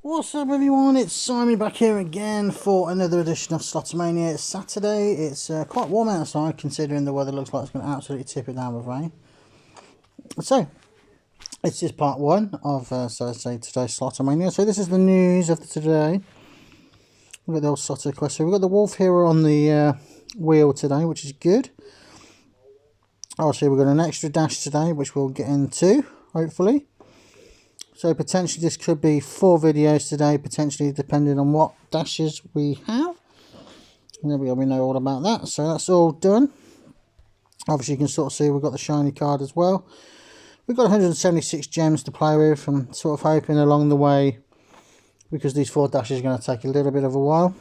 What's up everyone, it's Simon back here again for another edition of Slotomania. It's Saturday, it's quite warm outside considering the weather looks like it's going to absolutely tip it down with rain. So, it's just part one of today's Slotomania. So this is the news of today. We've got the old Sloto quest. So we've got the Wolf Hero on the wheel today, which is good. Obviously we've got an extra dash today, which we'll get into, hopefully. So potentially this could be 4 videos today, potentially depending on what dashes we have. And there we go, we know all about that. So that's all done. Obviously you can sort of see we've got the shiny card as well. We've got 176 gems to play with. I'm sort of hoping along the way, because these 4 dashes are going to take a little bit of a while.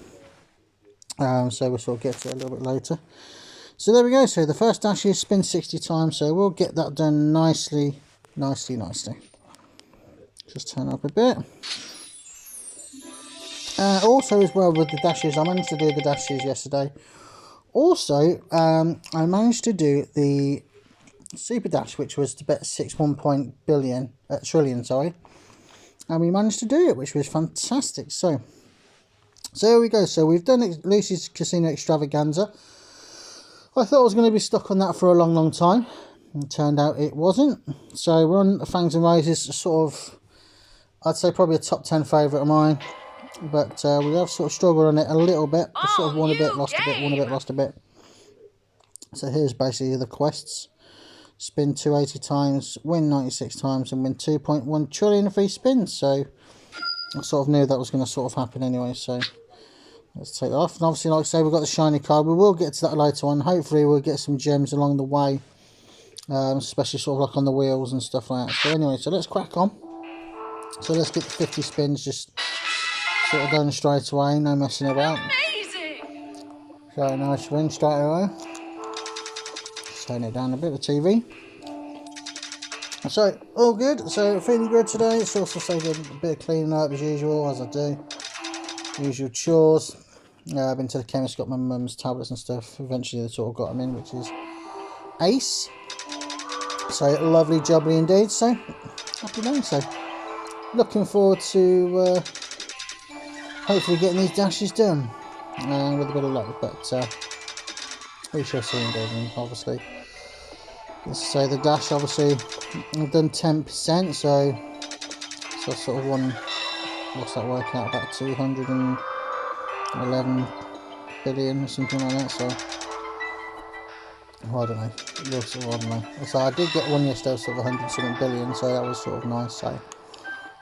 So we'll sort of get to it a little bit later. So there we go. So the first dash is spin 60 times. So we'll get that done nicely. Just turn up a bit. Also as well with the dashes, I managed to do the dashes yesterday. Also, I managed to do the super dash, which was to bet 6.1 trillion, sorry. And we managed to do it, which was fantastic. So there we go. So we've done Lucy's Casino Extravaganza. I thought I was going to be stuck on that for a long time. It turned out it wasn't. So we're on Fangs and Raises, sort of, I'd say probably a top 10 favourite of mine, but we have sort of struggled on it a little bit. We sort of won a bit, lost a bit, won a bit, lost a bit. So here's basically the quests. Spin 280 times, win 96 times, and win 2.1 trillion free spins. So I sort of knew that was going to sort of happen anyway, so let's take that off. And obviously, like I say, we've got the shiny card. We will get to that later on. Hopefully we'll get some gems along the way, especially sort of like on the wheels and stuff like that. So anyway, so let's crack on. So let's get the 50 spins just sort of done straight away, no messing about. Amazing! So nice win straight away. Just turn it down a bit, the TV. So, all good. So, feeling good today. It's also taking a bit of cleaning up as usual, as I do. Usual chores. I've been to the chemist, got my mum's tablets and stuff. Eventually they sort of got them in, which is ace. So, lovely jubbly indeed. So, happy days. So, looking forward to hopefully getting these dashes done with a bit of luck, but we shall see indeed. And obviously, let's say the dash, obviously I've done 10%, so I sort of won, what's that work out, about 211 billion or something like that. So I don't know, I don't know. So I did get one yesterday, sort of 100 something billion, so that was sort of nice. So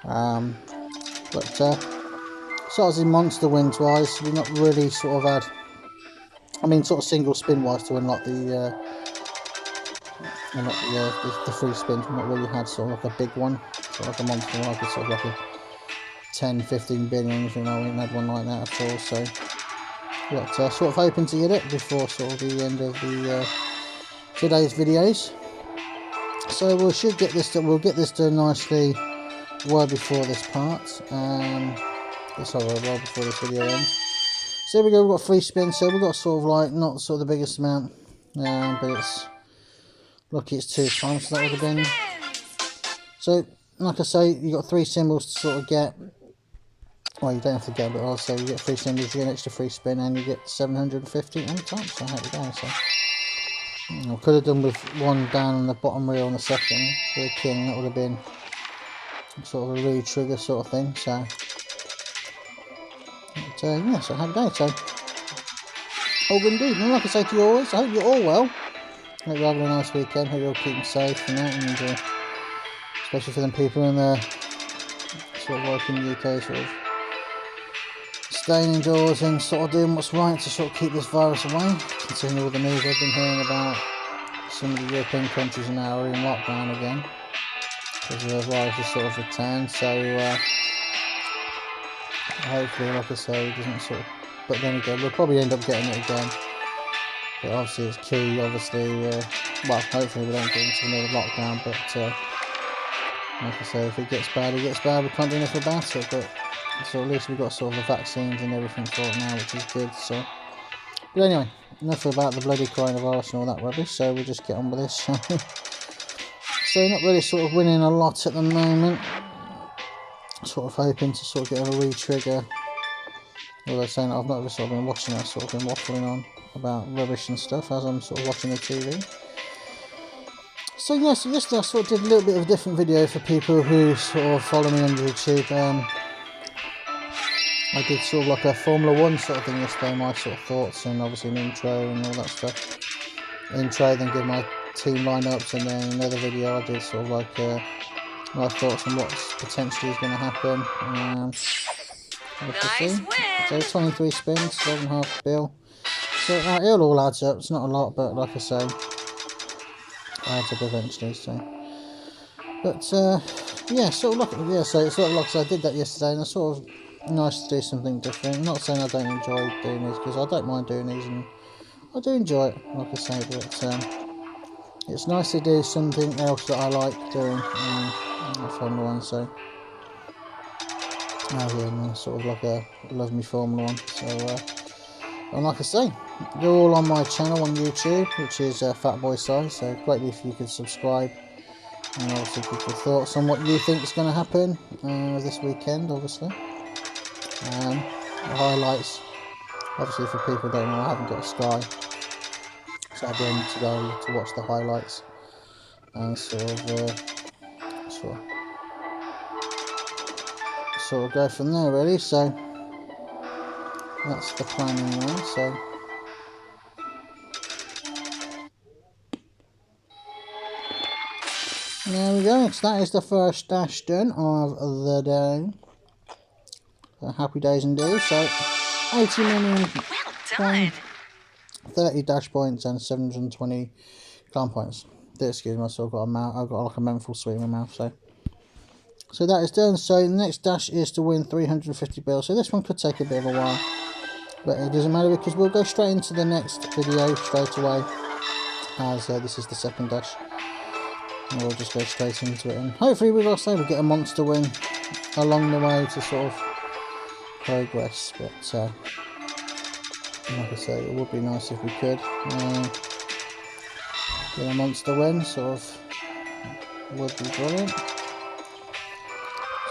but sort of in monster wins wise, we've not really sort of had, I mean sort of single spin wise to unlock the free spins. We've not really had sort of like a big one, sort of like a monster, like a sort of like a 10-15 billion, anything. I haven't had one like that at all. So but sort of hoping to get it before sort of the end of the today's videos. So we should get this done. We'll get this done nicely well before this part. Sorry, well before this video ends. So here we go. We've got 3 spins. So we've got sort of like not sort of the biggest amount, but it's lucky it's 2 times. So that would have been. So like I say, you got 3 symbols to sort of get. Well, you don't have to get, but also you get 3 symbols, you get an extra free spin, and you get 750 any time. So how you go? So I could have done with 1 down on the bottom reel on the second for the king. That would have been sort of a rude trigger sort of thing. So but, yeah, so happy day. So all good indeed. And like I say to you always, I hope you're all well. Hope you're having a nice weekend. Hope you're all keeping safe and that, and especially for them people in the sort of working in the UK, sort of staying indoors and sort of doing what's right to sort of keep this virus away. Considering all the news I've been hearing about, some of the European countries are now in lockdown again because the virus has sort of returned. So hopefully, like I say, it doesn't sort of. But then again, we'll probably end up getting it again. But obviously, it's key. Obviously, well, hopefully we don't get into another lockdown. But like I say, if it gets bad, it gets bad. We can't do anything about it. But so at least we've got sort of the vaccines and everything for it now, which is good. So, but anyway, enough about the bloody coronavirus and all that rubbish. So we'll just get on with this. So not really sort of winning a lot at the moment. sort of hoping to sort of get a re-trigger. Although saying I've not sort of been watching that, sort of been waffling on about rubbish and stuff as I'm sort of watching the TV. So yes, yesterday I sort of did a little bit of a different video for people who sort of follow me on YouTube. I did sort of like a Formula 1 sort of thing yesterday, my sort of thoughts, and obviously an intro and all that stuff. Intro, then give my team lineups, and then another video I did sort of like my thoughts on what's potentially is going to happen. Nice win. So 23 spins, 12.5 bill. So it all adds up. It's not a lot, but like I say, it adds up eventually. So, but yeah, sort of like so it's sort of like I said, I did that yesterday, and it's sort of nice to do something different. I'm not saying I don't enjoy doing these, because I don't mind doing these, and I do enjoy it, like I say. But it's nice to do something else that I like doing. Formula 1, so. Yeah, sort of like a love me Formula 1. So, and like I say, they're all on my channel on YouTube, which is Fat Boy Size. So, greatly if you could subscribe, and obviously give your thoughts on what you think is going to happen this weekend. Obviously, the highlights. Obviously, for people who don't know, I haven't got a Sky, so I'll be able to go to watch the highlights and sort of go from there, really. So. That's the plan anyway, so there we go. So that is the first dash done of the day. So happy days indeed. So 80 million, well 30 dash points and 720 climb points. Excuse me, I've got I've got like a mental sweet in my mouth. So that is done. So the next dash is to win 350 bills. So this one could take a bit of a while, but it doesn't matter, because we'll go straight into the next video straight away, as this is the second dash. And we'll just go straight into it, and hopefully we'll get a monster win along the way to sort of progress. But like I say, it would be nice if we could get a monster win, sort of would be brilliant.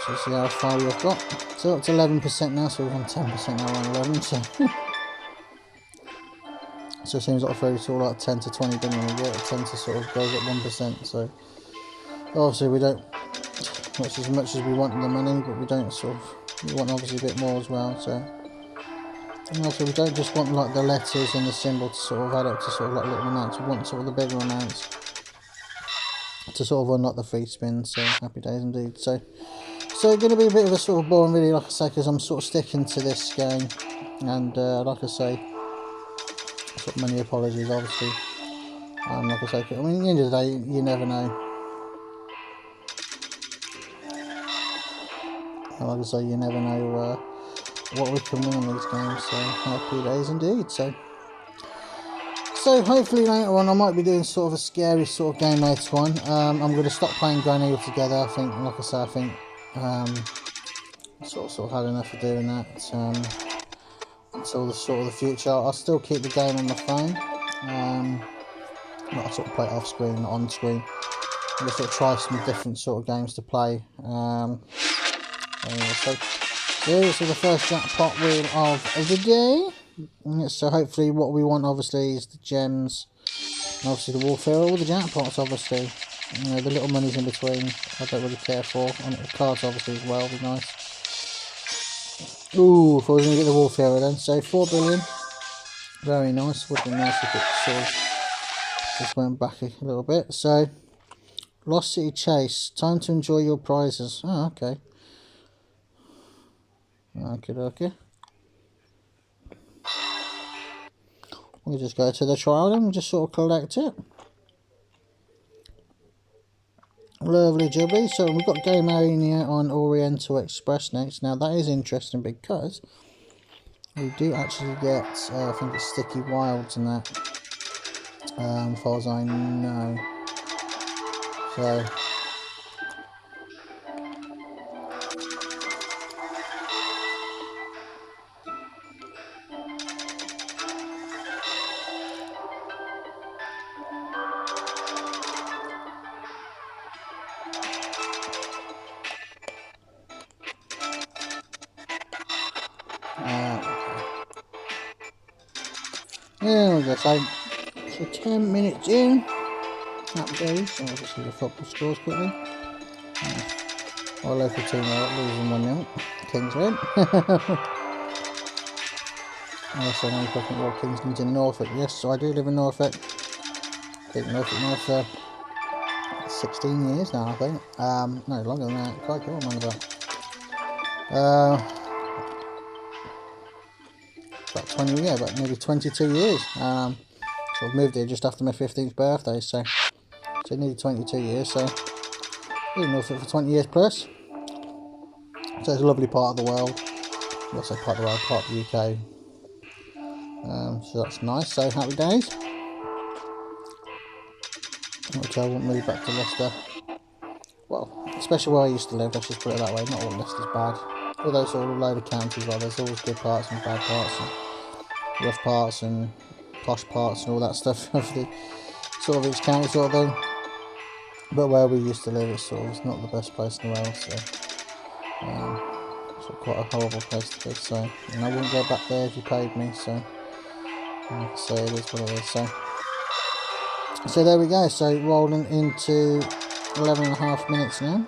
So see how far we've got. So up to 11% now, so we're on 10% now, we're on 11. So it seems like through to like 10 to 20 billion a year, it tends to sort of goes at 1%. So obviously we don't as much as we want the money, but we don't we want obviously a bit more as well. So and also we don't just want like the letters and the symbol to sort of add up to sort of like little amounts. We want sort of the bigger amounts to sort of unlock the free spins. So happy days indeed. So going to be a bit of a sort of boring video, like I say, because I'm sort of sticking to this game, and like I say, sort of many apologies, obviously. Like I say, I mean, at the end of the day, you never know. Like I say, you never know what we can win in these games. So happy days indeed. So hopefully later on I might be doing sort of a scary sort of game later on. I'm going to stop playing Granny altogether. I think, like I say, I think sort of had enough of doing that. Until the sort of the future, I'll still keep the game on my phone. I'll sort of play it off screen, not on screen. I'm going to sort of try some different sort of games to play. So here's the first jackpot wheel of the day. So hopefully what we want obviously is the gems, and obviously the warfare, all the jackpots obviously. You know, the little monies in between I don't really care for, and the cards obviously as well would be nice. Ooh, if I was going to get the warfare then. So 4 billion, very nice. Would be nice if it sort of just went back a little bit. So Lost City Chase, time to enjoy your prizes. Oh, okay. Okay. We'll just go to the trial and just sort of collect it. Lovely jubbly. So we've got Game Arena on Oriental Express next. Now that is interesting because we do actually get, I think it's Sticky Wilds and that, as far as I know. So There we go. So 10 minutes in. Happy days. So I'll just see the football scores quickly. Our local team are losing 1-0. Kings win. Also, now you're talking about Kings lives in Norfolk. Yes, so I do live in Norfolk. Been in Norfolk now for 16 years now, I think. No, longer than that. Quite cool, man. About 20, yeah, about maybe 22 years. Sort of moved here just after my 15th birthday, so nearly 22 years. So been in Norfolk for 20 years plus. So it's a lovely part of the world. Well, I say part of the world, part of the UK. So that's nice. So happy days. Which I won't move back to Leicester. Well, especially where I used to live, let's just put it that way. Not all Leicester's bad. Although it's all a load of counties, well, there's always good parts and bad parts and rough parts and posh parts and all that stuff of the sort of each county sort of thing. But where we used to live, it's sort of not the best place in the world, so it's quite a horrible place to be. So, and I wouldn't go back there if you paid me. So, like I say, it is what it is. So there we go. So rolling into 11.5 minutes now.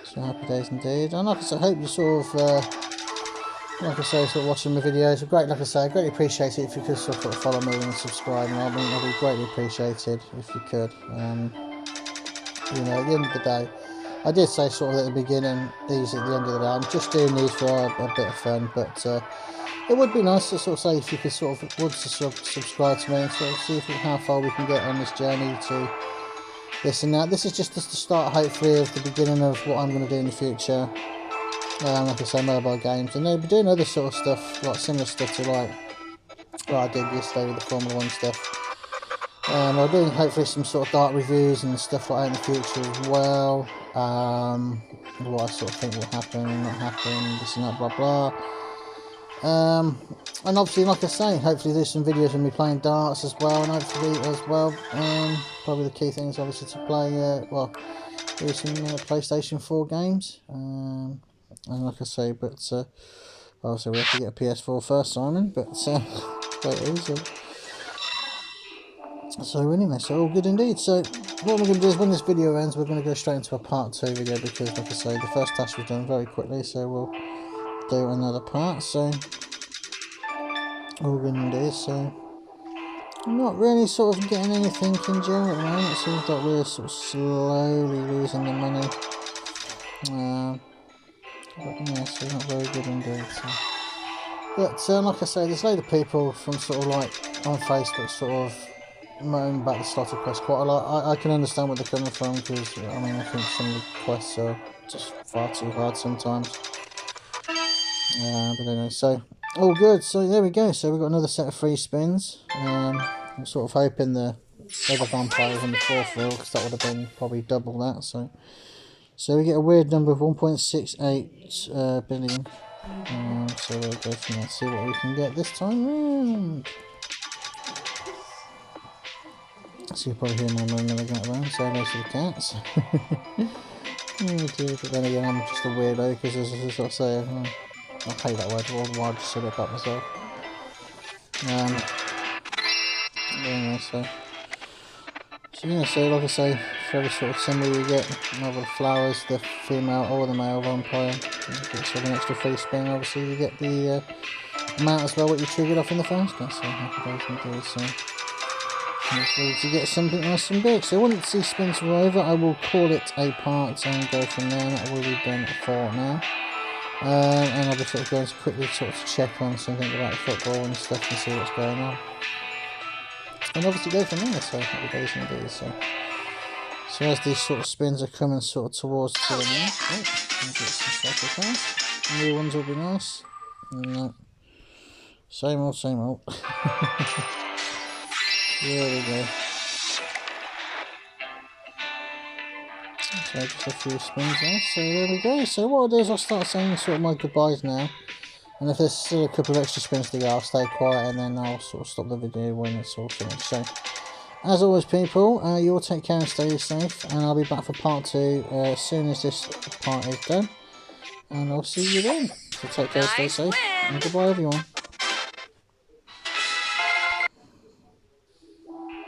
So happy days indeed. And like I say, I hope you sort of, like I say, sort of watching my videos. Great, like I say, I greatly appreciate it if you could sort of follow me and subscribe. And I'd be greatly appreciated if you could. You know, at the end of the day, I did say sort of at the beginning, these at the end of the day, I'm just doing these for a bit of fun, but it would be nice to sort of say if you could sort of subscribe to me and sort of see how far we can get on this journey to this and that. This is just the start, hopefully, of the beginning of what I'm going to do in the future. Like I say, mobile games, and they'll be doing other sort of stuff, like similar stuff to like what I did yesterday with the Formula 1 stuff. I'll do hopefully some sort of dart reviews and stuff like that in the future as well. What I sort of think will happen, not happen, this and that, blah blah. And obviously, like I say, hopefully there's some videos of me playing darts as well, and hopefully as well, probably the key thing is obviously to play, do some PlayStation 4 games. And like I say, but obviously we have to get a PS4 first, Simon. But but it is. So anyway, so all good indeed. So what we're going to do is when this video ends, we're going to go straight into a part 2 video, because like I say, the first task was done very quickly, so we'll do another part. So all good indeed. So I'm not really sort of getting anything in general at the moment. It seems like we're sort of slowly losing the money. But yeah, so not very good indeed. So. But like I say, there's a load of people from sort of like on Facebook sort of moan about the Sloto quest quite a lot. I can understand where they're coming from, because I mean, I think some of the quests are just far too hard sometimes. But anyway, so all good. So there we go. So we've got another set of free spins. I'm sort of hoping the other vampire was on the 4th reel, because that would have been probably double that. So we get a weird number of 1.68 billion. So we'll go from there, see what we can get this time round. So you probably hear my mum when I get around, say hello to the cats. Oh dear, but then again, I'm just a weirdo, because as I sort of say, I hate that word, why I just said it about myself. Anyway, so yeah, so like I say, for every sort of symbol you get, either the flowers, the female or the male vampire, you get sort of an extra free spin. Obviously you get the amount as well, what you triggered off in the first one, so happy days indeed. So hopefully to get something nice and big. So once these spins are over, I will call it a part and go from there. That will be done for now. And I'll be sort of going to quickly sort of check on something about football and stuff and see what's going on. And obviously go from there, so happy days indeed. So as these sort of spins are coming sort of towards to the end, get some Sloto cards. New ones will be nice. No. Same old, same old. There we go. So just a few spins there. So there we go. So what I'll do is I'll start saying sort of my goodbyes now. And if there's still a couple of extra spins to go, I'll stay quiet, and then I'll sort of stop the video when it's all finished. So, as always, people, you all take care and stay safe, and I'll be back for part 2 as soon as this part is done. And I'll see you then. So take care, stay safe, and goodbye everyone.